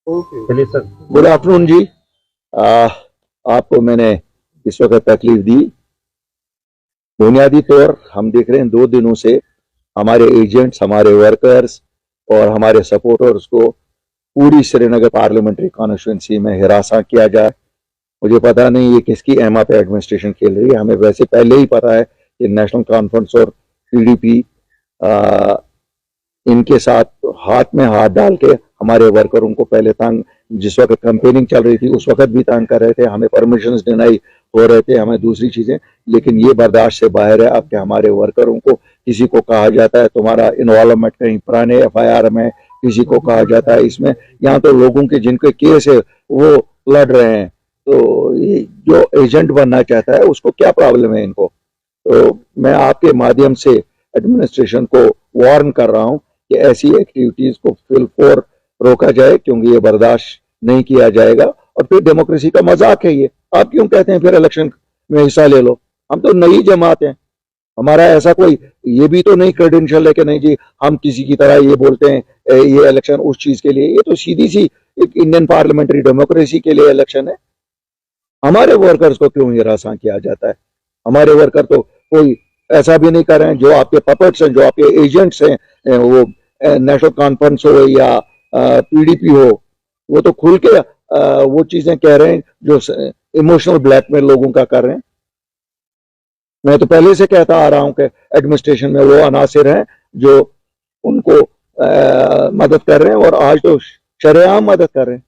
चलिए sir. Good afternoon जी। आ, आपको मैंने इस वक्त तकलीफ दी। बुनियादी तौर हम देख रहे हैं 2 दिनों से हमारे एजेंट्स, हमारे वर्कर्स और हमारे सपोर्टर्स को पूरी श्रीनगर पार्लियामेंट्री कॉन्स्टिट्यूंसी में हिरासा किया जाए। मुझे पता नहीं ये किसकी एमा पे एडमिनिस्ट्रेशन खेल रही है। हमें वैसे पहले ही पता है कि नेशनल कॉन्फ्रेंस और पीडीपी इनके साथ हाथ में हाथ डाल के हमारे वर्करों को पहले तंग, जिस वक्त कैंपेनिंग चल रही थी उस वक्त भी तंग कर रहे थे, हमें परमिशन डिनाई हो रहे थे, हमें दूसरी चीजें। लेकिन ये बर्दाश्त से बाहर है अब कि हमारे वर्करों को, किसी को कहा जाता है तुम्हारा इन्वॉल्वमेंट कहीं पुराने एफआईआर में, किसी को कहा जाता है इसमें। यहाँ तो लोगों के जिनके केस है वो लड़ रहे हैं, तो ये जो एजेंट बनना चाहता है उसको क्या प्रॉब्लम है इनको। तो मैं आपके माध्यम से एडमिनिस्ट्रेशन को वार्न कर रहा हूं कि ऐसी एक्टिविटीज को फिल फोर रोका जाए, क्योंकि ये बर्दाश्त नहीं किया जाएगा। और फिर डेमोक्रेसी का मजाक है ये। आप क्यों कहते हैं फिर इलेक्शन में हिस्सा ले लो? हम तो नई जमात हैं, हमारा ऐसा कोई ये भी तो नहीं क्रेडेंशियल है कि नहीं जी हम किसी की तरह ये बोलते हैं ये इलेक्शन उस चीज के लिए। ये तो सीधी सी एक इंडियन पार्लियामेंट्री डेमोक्रेसी के लिए इलेक्शन है। हमारे वर्कर्स को क्यों हिरासा किया जाता है? हमारे वर्कर तो कोई ऐसा भी नहीं कर रहे हैं। जो आपके पपेट्स हैं, जो आपके एजेंट्स हैं, वो नेशनल कॉन्फ्रेंस हो या पीडीपी हो, वो तो खुल के वो चीजें कह रहे हैं जो इमोशनल ब्लैकमेल लोगों का कर रहे हैं। मैं तो पहले से कहता आ रहा हूं कि एडमिनिस्ट्रेशन में वो अनासिर हैं जो उनको मदद कर रहे हैं, और आज तो शरेआम मदद कर रहे हैं।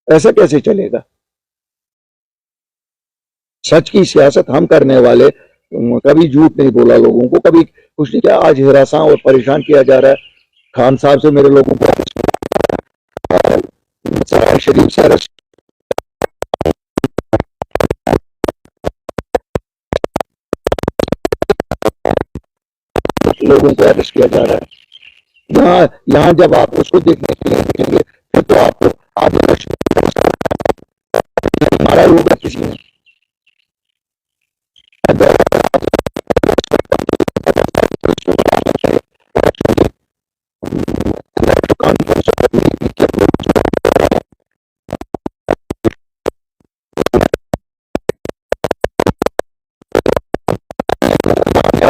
ऐसा कैसे चलेगा? सच की सियासत हम करने वाले, कभी झूठ नहीं बोला लोगों को, कभी कुछ नहीं किया। आज हिरासा और परेशान किया जा रहा है। खान साहब से मेरे लोगों को शरीफ से अरेस्ट, लोगों को अरेस्ट किया जा रहा है। यहाँ जब आप उसको देखने के लिए देखेंगे फिर तो आपको आगे मारा होगा किसी ने।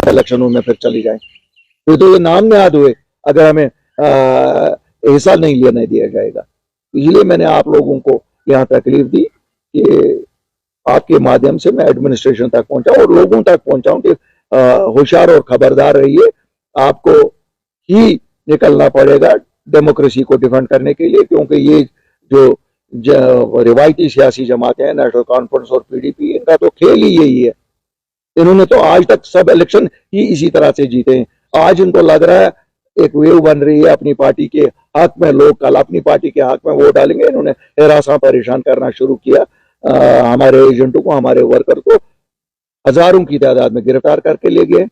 इलेक्शनों में फिर चली जाए तो ये नाम याद हुए अगर हमें हिस्सा नहीं लेने दिया जाएगा। इसलिए मैंने आप लोगों को यहाँ तकलीफ दी कि आपके माध्यम से मैं एडमिनिस्ट्रेशन तक पहुंचाऊं और लोगों तक पहुंचाऊं कि होशियार और खबरदार रहिए। आपको ही निकलना पड़ेगा डेमोक्रेसी को डिफेंड करने के लिए, क्योंकि ये जो रिवायती सियासी जमातें हैं, नेशनल कॉन्फ्रेंस और पीडीपी, इनका तो खेल ही यही है। इन्होंने तो आज तक सब इलेक्शन ही इसी तरह से जीते हैं। आज इनको लग रहा है एक वेव बन रही है अपनी पार्टी के हक में, लोग कल अपनी पार्टी के हक में वोट डालेंगे। इन्होंने हिरासा परेशान करना शुरू किया। हमारे एजेंटों को, हमारे वर्कर को हजारों की तादाद में गिरफ्तार करके ले गए।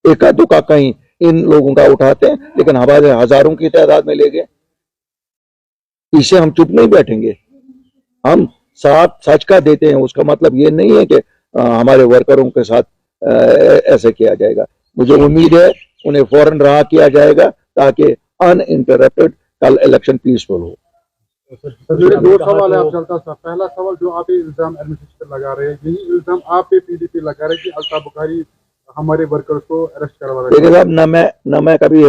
एका दुका कहीं इन लोगों का उठाते हैं, लेकिन हमारे हजारों की तादाद में ले गए। इसे हम चुप नहीं बैठेंगे। हम साथ सच का देते हैं, उसका मतलब ये नहीं है कि हमारे वर्करों के साथ ऐसे किया जाएगा। मुझे उम्मीद है उन्हें फौरन रहा किया जाएगा ताकि अनइंटरप्टेड कल इलेक्शन पीसफुल हो। मेरे दो सवाल है आप चलता सा। पहला सवाल, जो आप इल्जाम एडमिनिस्ट्रेशन लगा रहे हैं, यही इल्जाम आप पे पीडीपी लगा रहे हैं कि अल्ताफ बुखारी हमारे वर्कर्स को अरेस्ट करवा रहे हैं। देखिए साहब, न मैं कभी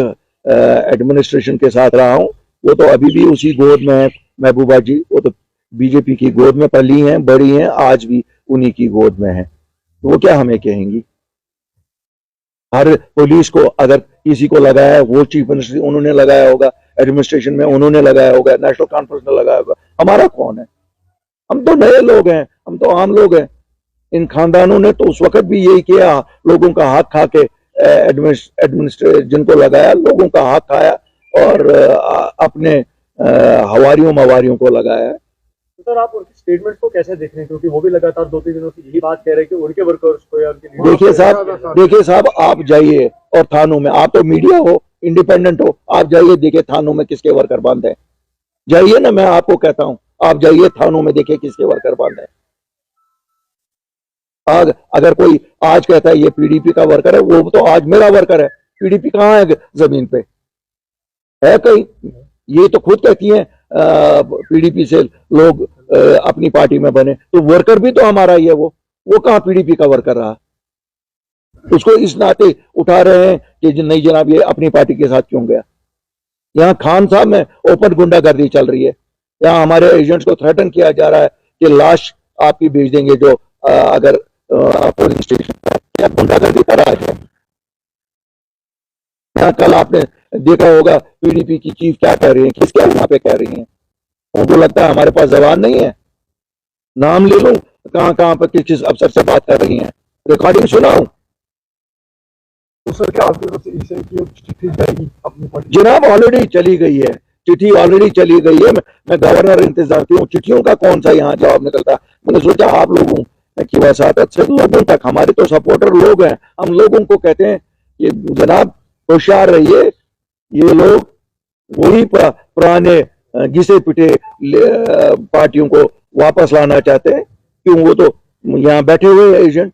एडमिनिस्ट्रेशन के साथ रहा हूँ। वो तो अभी भी उसी गोद में है। महबूबा जी वो तो बीजेपी की गोद में पली हैं, बड़ी हैं, आज भी उन्हीं की गोद में है। तो वो क्या हमें कहेंगी? हर पुलिस को अगर किसी को लगाया है, वो चीफ मिनिस्टर उन्होंने लगाया होगा, एडमिनिस्ट्रेशन में उन्होंने लगाया होगा, नेशनल कॉन्फ्रेंस ने लगाया होगा। हमारा कौन है? हम तो नए लोग हैं, हम तो आम लोग हैं। इन खानदानों ने तो उस वक्त भी यही किया, लोगों का हक खा के एडमिनिस्ट्रेशन जिनको लगाया, लोगों का हक खाया और अपने हवारियों मवारियों को लगाया। तो सर आप उनके स्टेटमेंट को कैसे देख रहे हैं, क्योंकि वो भी लगातार 2-3 दिनों से यही बात कह रहे हैं कि उनके वर्कर्स को या उनके देखिए साहब आप जाइए और थानों में, आप तो मीडिया हो, इंडिपेंडेंट हो, आप जाइए देखिए थानों में किसके वर्कर बंद है। जाइए ना, मैं आपको कहता हूं आप जाइए थानों में देखिए किसके वर्कर बंद है। अगर कोई आज कहता है ये पीडीपी का वर्कर है, वो तो आज मेरा वर्कर है। पीडीपी कहां है जमीन पे? है कहीं? ये तो खुद कहती हैं पीडीपी से लोग अपनी पार्टी में बने, तो वर्कर भी तो हमारा ही है। वो कहाँ पीडीपी का वर्कर रहा? उसको इस नाते उठा रहे हैं कि नहीं जनाब ये अपनी पार्टी के साथ क्यों गया। यहाँ खान साहब में ओपन गुंडागर्दी चल रही है। यहाँ हमारे एजेंट्स को थ्रेटन किया जा रहा है कि लाश आपकी भेज देंगे जो अगर पोलिंग स्टेशन पर गुंडागर्दी करा जाए। यहाँ कल आपने देखा होगा पीडीपी की चीफ क्या कह रही है, किसके यहाँ पे कह रही हैं। उनको लगता है हमारे पास जबान नहीं है। नाम ले लो कहाँ पर किस अफसर से बात कर रही हैं, रिकॉर्डिंग सुनाओ। तो सर क्या आपकी तरफ से इस की चिट्ठी जाएगी अपनी पार्टी? जनाब ऑलरेडी चली गई है, चिट्ठी ऑलरेडी चली गई है। मैं गवर्नर इंतजार की हूँ, चिट्ठियों का कौन सा यहाँ जवाब निकलता है। मैंने सोचा आप लोगों की वसात से लोगों तक, हमारे तो सपोर्टर लोग हैं, हम लोगों को कहते हैं कि जनाब होशियार रहिए, ये लोग वही पुराने घिसे पिटे पार्टियों को वापस लाना चाहते हैं। क्यों? वो तो यहाँ बैठे हुए एजेंट।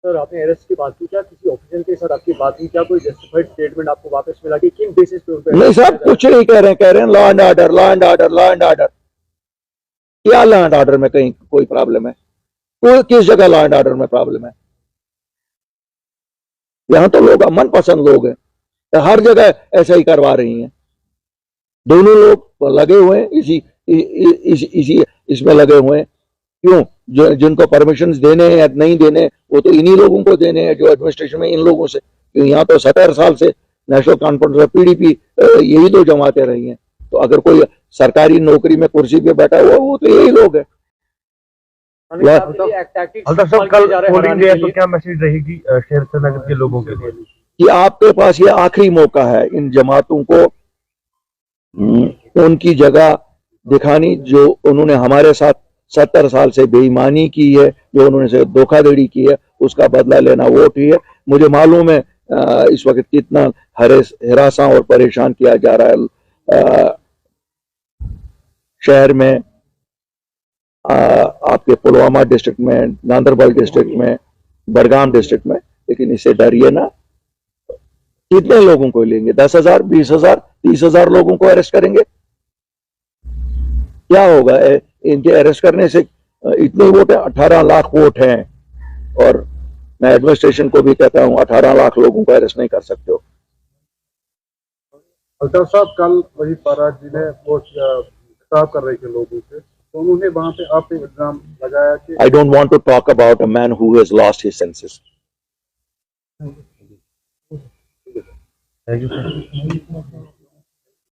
सर आपने अरेस्ट की बात की, क्या किसी ऑफिसर के साथ आपकी बात की? क्या कोई जस्टिफाइड स्टेटमेंट आपको वापस मिला कि किन बेसिस पे उनको? नहीं साहब कुछ नहीं कह रहे हैं law and order, law and order, law and order. क्या लॉ एंड ऑर्डर में कहीं कोई प्रॉब्लम है? कोई किस जगह लॉ एंड ऑर्डर में प्रॉब्लम है? यहाँ तो लोग अमन पसंद लोग हैं, हर जगह ऐसा ही करवा रही हैं। दोनों लोग लगे हुए हैं इसी इसमें लगे हुए हैं। क्यों? जो जिनको परमिशन देने हैं या नहीं देने, वो तो इन्हीं लोगों को देने हैं जो एडमिनिस्ट्रेशन में इन लोगों से। यहाँ तो 70 साल से नेशनल कॉन्फ्रेंस पीडीपी यही दो जमातें रही हैं। तो अगर कोई सरकारी नौकरी में कुर्सी पे बैठा हुआ वो तो यही लोग हैं। कल पोलिंग डे है तो क्या मैसेज रहेगी शेर नगर के लोगों के लिए कि आपके पास ये आखिरी मौका है इन जमातों को उनकी जगह दिखानी, जो उन्होंने हमारे साथ 70 साल से बेईमानी की है, जो उन्होंने से धोखाधड़ी की है, उसका बदला लेना वोट ही है। मुझे मालूम है इस वक्त कितना हरासा और परेशान किया जा रहा है शहर में, आपके पुलवामा डिस्ट्रिक्ट में, गांधरबल डिस्ट्रिक्ट में, बड़गाम डिस्ट्रिक्ट में। लेकिन इससे डरिए ना। कितने लोगों को लेंगे? 10,000, 20,000, 30,000 लोगों को अरेस्ट करेंगे? क्या होगा इनके अरेस्ट करने से? इतने वोट है, 18 लाख वोट हैं। और मैं एडमिनिस्ट्रेशन को भी कहता हूं 18 लाख लोगों को अरेस्ट नहीं कर सकते हो। अल्ताफ साहब कल वही पारा जी ने वो खिताब कर रहे थे लोगों से, तो उन्होंने वहां पे आप पे इल्जाम लगाया कि I don't want to talk about a man who has lost his senses. Thank you.